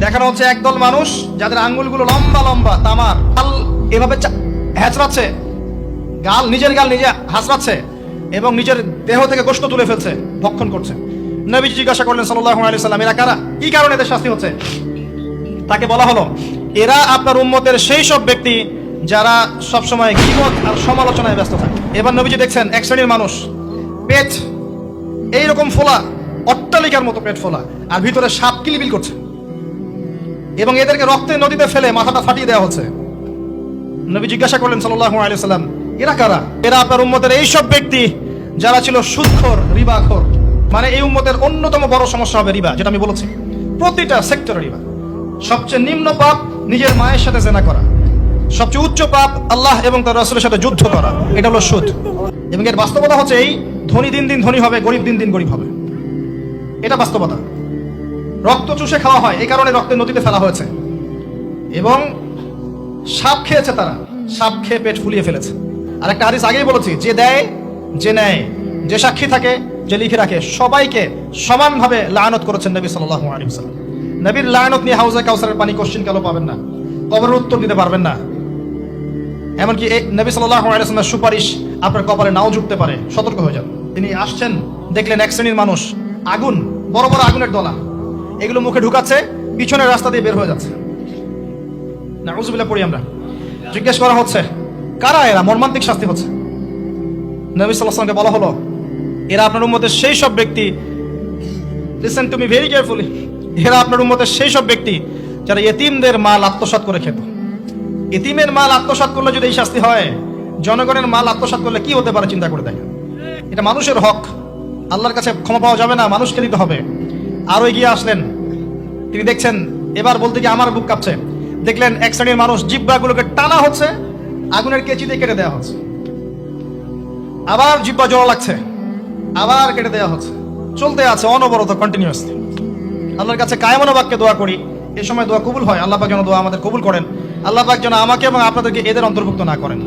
দেখানো হচ্ছে একদল মানুষ যাদের আঙ্গুলগুলো লম্বা লম্বা তামার, এভাবে হ্যাচড়াচ্ছে, নিজের গাল নিজে হাসড়াচ্ছে এবং নিজের দেহ থেকে গোশত তুলে ফেলছে, ভক্ষণ করছে। নবী জিজ্ঞাসা করলেন সাল্লাল্লাহু আলাইহি সাল্লাম, এরা কারা? কি কারণে এদের শাস্তি হচ্ছে? তাকে বলা হলো, এরা আপনার উম্মতের সেই সব ব্যক্তি যারা সবসময় গীবত আর সমালোচনায় ব্যস্ত থাকে। এবার নবীজি দেখছেন এক শ্রেণীর মানুষ, পেট এইরকম ফোলা, অট্টালিকার মতো পেট ফোলা, আর ভিতরে সাপ কিলবিল করছে এবং এদেরকে রক্তে নদীতে ফেলে মাথাটা ফাটিয়ে দেওয়া হচ্ছে। নবী জিজ্ঞাসা করলেন সাল্লাল্লাহু আলাইহি সাল্লাম, এরা কারা? এরা আপনার উম্মতের এই সব ব্যক্তি যারা ছিল সুদখোর, রিবাখোর। মানে এই উম্মতের অন্যতম বড় সমস্যা হবে রিবা, যেটা আমি বলেছি, প্রতিটা সেক্টরে রিবা। সবচেয়ে নিম্ন পাপ নিজের মায়ের সাথে জেনা করা, সবচেয়ে উচ্চ পাপ আল্লাহ এবং তার রাসূলের সাথে যুদ্ধ করা, এটা হলো সুদ। এবং এর বাস্তবতা হচ্ছে এই, ধনী দিন দিন ধনী হবে, গরিব দিন দিন গরিব হবে, এটা বাস্তবতা। রক্ত চুষে খাওয়া হয়, এই কারণে রক্তের নদীতে ফেলা হয়েছে। এবং সাপ খেয়েছে তারা, সাপ খেয়ে পেট ফুলিয়ে ফেলেছে। আর একটা হাদিস আগেই বলেছি, যে দেয়, যে নেয়, যে সাক্ষী থাকে, যে লিখে রাখে, সবাইকে সমানভাবে লানত করেছেন নবী সাল্লাল্লাহু আলাইহি ওয়াসাল্লাম। নবীর লানত নিয়ে হাউজে কাউসারের পানি কোশ্চেন কেন পাবেন না, কবরের উত্তর দিতে পারবেন না। এমনকি এই নবী সাল্লাল্লাহু আলাইহি ওয়াসাল্লামের সুপারিশ আপনার কপালে নাও জুটতে পারে, সতর্ক হয়ে যান। তিনি আসছেন, দেখলেন এক শ্রেণীর মানুষ আগুন, বড় বড় আগুনের দলা, এগুলো মুখে ঢুকাচ্ছে, পিছনের রাস্তা দিয়ে বের হয়ে যাচ্ছে। নাউযুবিল্লাহ পড়ি আমরা। জিজ্ঞেস করা হচ্ছে, কারা এরা? মর্মান্তিক শাস্তি হচ্ছে। নবী সাল্লাল্লাহু আলাইহি ওয়াসাল্লামকে বলা হলো, এরা আপনার উম্মতের সেই সব ব্যক্তি, listen to me very carefully, এরা আপনার উম্মতের সেই সব ব্যক্তি যারা ইতিমদের মাল আত্মসাৎ করে খেত। ইতিমের মাল আত্মসাৎ করলে যদি এই শাস্তি হয়, জনগণের মাল আত্মসাৎ করলে কি হতে পারে চিন্তা করে দেখেন। এটা মানুষের হক, আল্লাহর কাছে ক্ষমা পাওয়া যাবে না, মানুষকে দিতে হবে। আরো এগিয়ে আসলেন, তিনি দেখছেন, এবার বলতে গিয়ে আমার বুক কাঁপছে, দেখলেন এক শ্রেণীর মানুষ জিহ্বাগুলোকে টানা হচ্ছে, আগুনের কেচি দিয়ে কেটে দেওয়া হচ্ছে, আবার জিহ্বা জোড়া লাগছে, আবার কেটে দেওয়া হচ্ছে, চলতে আছে অনবরত, কন্টিনিউয়াসলি। আল্লাহর কাছে কায়মনো বাক্যে দোয়া করি, এই সময় দোয়া কবুল হয়। আল্লাহ পাক যেন দোয়া আমাদের কবুল করেন, আল্লাহ পাক যেন আমাকে এবং আপনাদেরকে এদের অন্তর্ভুক্ত না করেন।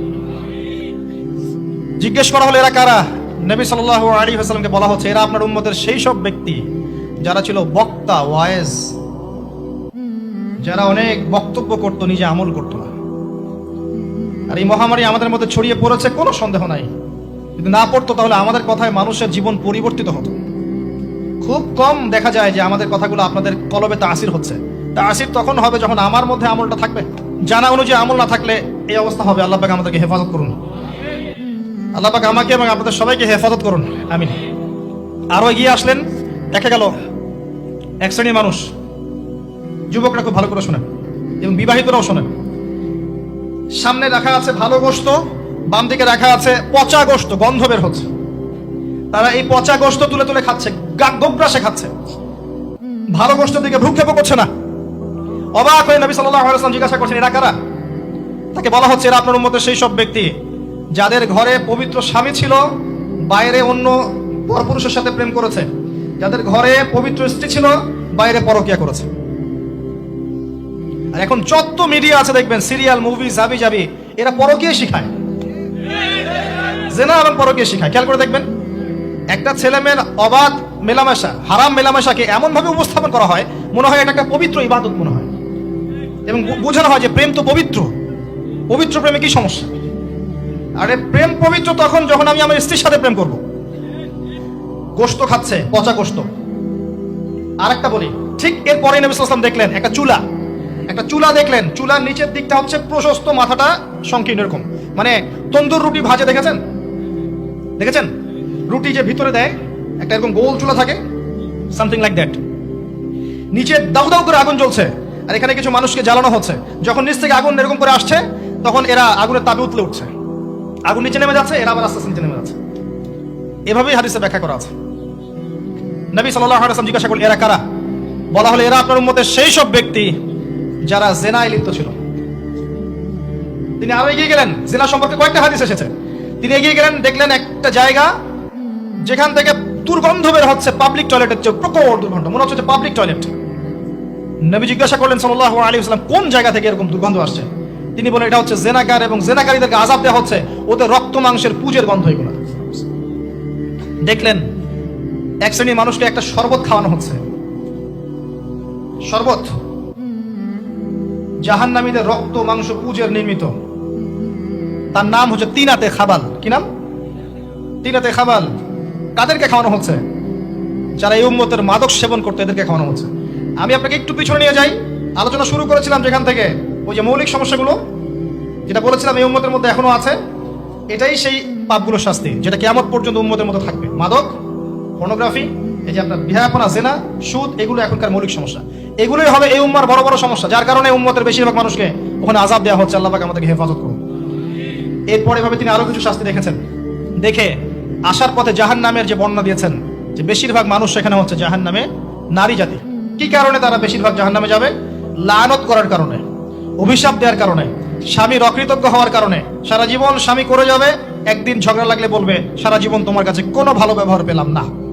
জিজ্ঞেস করা হলো, এরা কারা? নবী সাল্লাল্লাহু আলাইহি ওয়াসাল্লামকে বলা হচ্ছে, এরা আপনার উম্মতের সেই সব ব্যক্তি যারা ছিল বক্তা, ওয়াইজ, যারা অনেক বক্তব্য করত, নিজে আমল করত না। আর এই মহামারী আমাদের মধ্যে ছড়িয়ে পড়েছে, কোনো সন্দেহ নাই। যদি না পড়তো তাহলে আমাদের কথায় মানুষের জীবন পরিবর্তিত হতো। খুব কম দেখা যায় যে আমাদের কথাগুলো আপনাদের কলবে তাসির হচ্ছে। তাসির তখন হবে যখন আমার মধ্যে আমলটা থাকবে। জানা অনুযায়ী আমল না থাকলে এই অবস্থা হবে। আল্লাহ পাক আমাদেরকে হেফাজত করুন, আল্লাহ পাক আমাকে এবং আপনাদের সবাইকে হেফাজত করুন, আমিন। আরো এগিয়ে আসলেন, দেখা গেল এক শ্রেণীর মানুষ, যুবকরা খুব ভালো করে শোনেন এবং বিবাহিতরাও শোনেন, সামনে রাখা আছে ভালো গোশত, বাম দিকে রাখা আছে পচা গোশত, গন্ধ বের হচ্ছে। তারা এই পচা গোশত তুলে তুলে খাচ্ছে, গোগ্রাসে খাচ্ছে, ভালো গোশতের দিকে ভ্রুক্ষেপ করছে না। অবাক হয়ে নবী সাল্লাল্লাহু আলাইহি ওয়াসাল্লাম জিজ্ঞাসা করছেন, এরা কারা? তাকে বলা হচ্ছে, এরা আপনার উম্মতের সেই সব ব্যক্তি যাদের ঘরে পবিত্র স্বামী ছিল, বাইরে অন্য পরপুরুষের সাথে প্রেম করেছে, যাদের ঘরে পবিত্র স্ত্রী ছিল, বাইরে পরকিয়া করেছে। আর এখন যত মিডিয়া আছে দেখবেন, সিরিয়াল, মুভি, জাবি জাবি, এরা পরকিয়া শিখায়, জেনা এবং পরকিয়া শিখায়। খেয়াল করে দেখবেন, একটা ছেলে মেয়ের অবাধ মেলামেশা, হারাম মেলামেশাকে এমন ভাবে উপস্থাপন করা হয়, মনে হয় এটা একটা পবিত্র ইবাদত মনে হয়, এবং বোঝানো হয় যে প্রেম তো পবিত্র, পবিত্র প্রেমে কি সমস্যা? আরে প্রেম পবিত্র তখন যখন আমি আমার স্ত্রীর সাথে প্রেম করব। গোশত খাচ্ছে, পচা গোশত। আর একটা বলি, ঠিক এরপরে নবী সাল্লাল্লাহু আলাইহি ওয়াসাল্লাম দেখলেন একটা চুলা দেখলেন, চুলার নিচের দিকটা হচ্ছে প্রশস্ত, মাথাটা সংকীর্ণ, এরকম, মানে তন্দুর রুটি ভাজে, দেখেছেন রুটি যে ভিতরে দেয় একটা এরকম গোল চুলা থাকে, সামথিং লাইক দ্যাট। নিচে দাউ দাউ করে আগুন জ্বলছে, আর এখানে কিছু মানুষকে জ্বালানো হচ্ছে। যখন নিচ থেকে আগুন এরকম করে আসছে, তখন এরা আগুনের তাপে উতলে উঠছে, আগুন নিচে নেমে যাচ্ছে, এরা আবার আস্তে আস্তে নিচে নেমে যাচ্ছে। এভাবেই হাদিসে ব্যাখ্যা করা আছে। নবী সাল্লাল্লাহু আলাইহি ওয়াসাল্লাম জিজ্ঞাসা করলেন, এরা কারা? বলা হলো, এরা আপনার উম্মতের সেই সব ব্যক্তি যারা জেনায় লিপ্ত ছিল। তিনি আরো এগিয়ে গেলেন, জেনা সম্পর্কে কয়েকটা হাদিস এসেছে। তিনি এগিয়ে গেলেন, দেখলেন একটা জায়গা যেখান থেকে দুর্গন্ধ বের হচ্ছে, পাবলিক টয়লেটের চেয়ে প্রকট দুর্গন্ধ, মনে হচ্ছে পাবলিক টয়লেট। নবী জিজ্ঞাসা করলেন সাল্লাল্লাহু আলাইহি ওয়াসাল্লাম, কোন জায়গা থেকে এরকম দুর্গন্ধ আসছে? তিনি বলেন, এটা হচ্ছে জেনাকার, এবং জেনাকারীদেরকে আযাব দেওয়া হচ্ছে, ওদের রক্ত মাংসের পুজের গন্ধ এগুলো। দেখলেন এক শ্রেণীর মানুষকে একটা শরবত খাওয়ানো হচ্ছে, শরবত জাহান্নামীদের রক্ত মাংস পুজের নির্মিত। তার নাম হচ্ছে তিনাতে খাবাল। কি নাম? তিনাতে খাবাল। কাদেরকে খাওয়ানো হচ্ছে? যারা এই উম্মতের মাদক সেবন করতে, এদেরকে খাওয়ানো হচ্ছে। আমি আপনাকে একটু পিছনে নিয়ে যাই। আলোচনা শুরু করেছিলাম যেখান থেকে, ওই যে মৌলিক সমস্যাগুলো যেটা বলেছিলাম এই উম্মতের মধ্যে এখনো আছে, এটাই সেই পাপগুলোর শাস্তি যেটা কিয়ামত পর্যন্ত উম্মতের মধ্যে থাকবে। মাদক, পর্নোগ্রাফি, এই যে আপনার বিহায়াপনা, জেনা, সুদ, এগুলো এখনকার মৌলিক সমস্যা। এগুলোই হবে এই উম্মার বড় বড় সমস্যা, যার কারণে উম্মতের বেশিরভাগ মানুষকে ওখানে আযাব দেওয়া হচ্ছে। আল্লাহ পাক আমাদেরকে হেফাজত করুন। এরপরে এভাবে তিনি আরো কিছু শাস্তি রেখেছেন। দেখে আসার পথে জাহান্নামের যে বর্ণনা দিয়েছেন, যে বেশিরভাগ মানুষ সেখানে হচ্ছে জাহান্নামে নারী জাতি। কি কারণে তারা বেশিরভাগ জাহান্নামে যাবে? লানত করার কারণে, অভিশাপ দেওয়ার কারণে, স্বামীর অকৃতজ্ঞ হওয়ার কারণে। সারা জীবন স্বামী করে যাবে, একদিন ঝগড়া লাগলে বলবে সারা জীবন তোমার কাছে কোনো ভালো ব্যবহার পেলাম না।